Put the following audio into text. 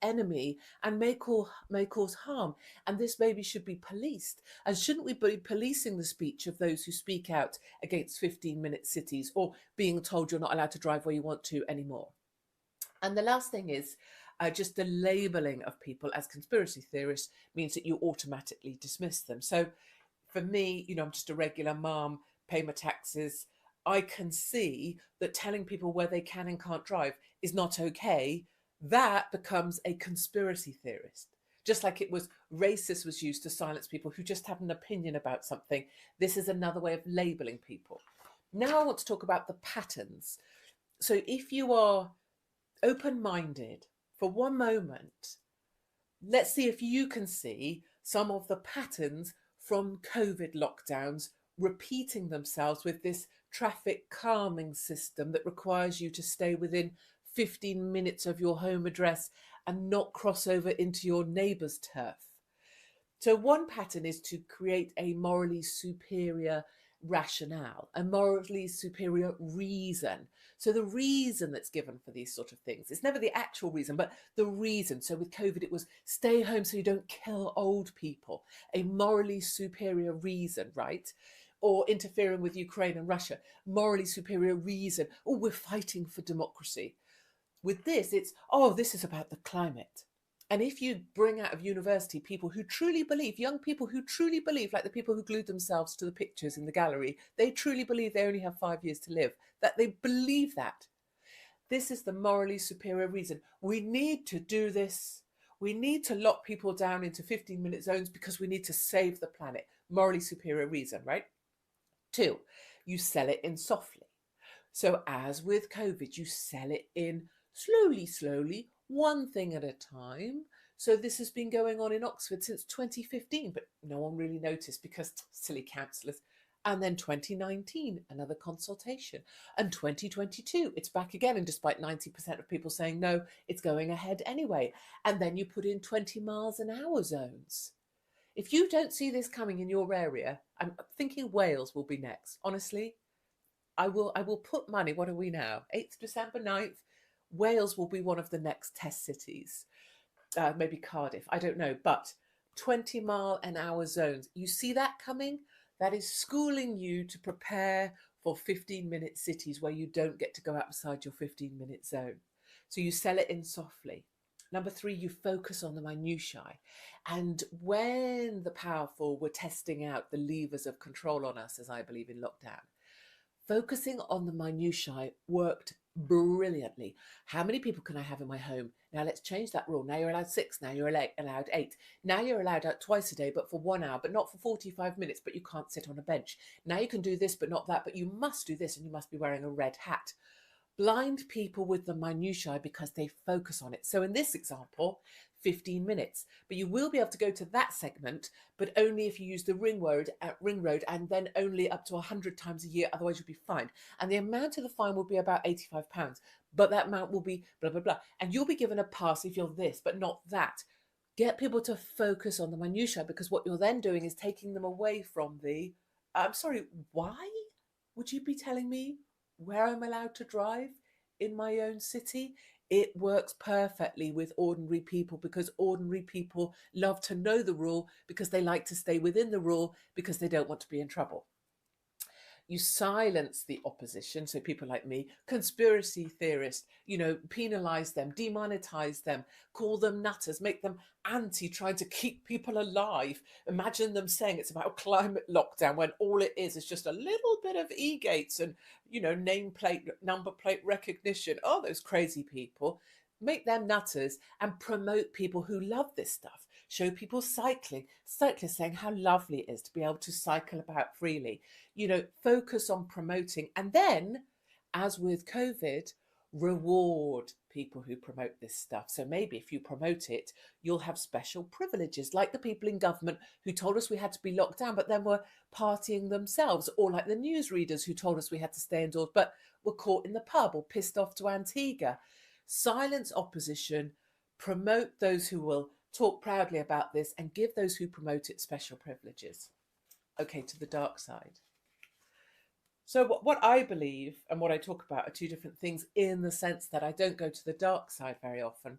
enemy and may cause harm, and this maybe should be policed. And shouldn't we be policing the speech of those who speak out against 15-minute cities or being told you're not allowed to drive where you want to anymore? And the last thing is just the labeling of people as conspiracy theorists means that you automatically dismiss them. So for me, I'm just a regular mom, pay my taxes. I can see that telling people where they can and can't drive is not okay. That becomes a conspiracy theorist. Just like it was racist was used to silence people who just had an opinion about something. This is another way of labeling people. Now I want to talk about the patterns. So if you are open-minded for one moment, let's see if you can see some of the patterns from COVID lockdowns repeating themselves with this traffic calming system that requires you to stay within 15 minutes of your home address and not cross over into your neighbour's turf. So one pattern is to create a morally superior rationale, a morally superior reason. So the reason that's given for these sort of things, it's never the actual reason, but the reason. So with COVID, it was stay home so you don't kill old people, a morally superior reason, right? Or interfering with Ukraine and Russia, morally superior reason. Oh, we're fighting for democracy. With this, it's, oh, this is about the climate. And if you bring out of university people who truly believe, young people who truly believe, like the people who glued themselves to the pictures in the gallery, they truly believe they only have 5 years to live, that they believe that. This is the morally superior reason. We need to do this. We need to lock people down into 15-minute zones because we need to save the planet. Morally superior reason, right? 2, you sell it in softly. So as with COVID, you sell it in slowly, one thing at a time. So this has been going on in Oxford since 2015, but no one really noticed because silly councillors. And then 2019, another consultation. And 2022, it's back again. And despite 90% of people saying no, it's going ahead anyway. And then you put in 20 miles an hour zones. If you don't see this coming in your area, I'm thinking Wales will be next. Honestly, I will put money. What are we now? 8th December, 9th. Wales will be one of the next test cities. Maybe Cardiff. I don't know. But 20-mile-an-hour zones. You see that coming? That is schooling you to prepare for 15-minute cities where you don't get to go outside your 15-minute zone. So you sell it in softly. Number 3, you focus on the minutiae. And when the powerful were testing out the levers of control on us, as I believe in lockdown, focusing on the minutiae worked brilliantly. How many people can I have in my home? Now let's change that rule. Now you're allowed 6. Now you're allowed 8. Now you're allowed out twice a day, but for 1 hour, but not for 45 minutes, but you can't sit on a bench. Now you can do this, but not that, but you must do this and you must be wearing a red hat. Blind people with the minutiae because they focus on it. So in this example, 15 minutes, but you will be able to go to that segment, but only if you use the ring road and then only up to 100 times a year, otherwise you'll be fined. And the amount of the fine will be about £85, but that amount will be blah, blah, blah. And you'll be given a pass if you're this, but not that. Get people to focus on the minutiae because what you're then doing is taking them away from the, I'm sorry, why would you be telling me where I'm allowed to drive in my own city? It works perfectly with ordinary people because ordinary people love to know the rule because they like to stay within the rule because they don't want to be in trouble. You silence the opposition, so people like me, conspiracy theorists, penalise them, demonetise them, call them nutters, make them anti, trying to keep people alive. Imagine them saying it's about climate lockdown when all it is just a little bit of e-gates and, nameplate, number plate recognition. Oh, those crazy people. Make them nutters and promote people who love this stuff. Show people cycling, cyclists saying how lovely it is to be able to cycle about freely. Focus on promoting. And then, as with COVID, reward people who promote this stuff. So maybe if you promote it, you'll have special privileges, like the people in government who told us we had to be locked down, but then were partying themselves, or like the newsreaders who told us we had to stay indoors, but were caught in the pub or pissed off to Antigua. Silence opposition, promote those who will talk proudly about this, and give those who promote it special privileges. Okay, to the dark side. So what I believe and what I talk about are two different things in the sense that I don't go to the dark side very often.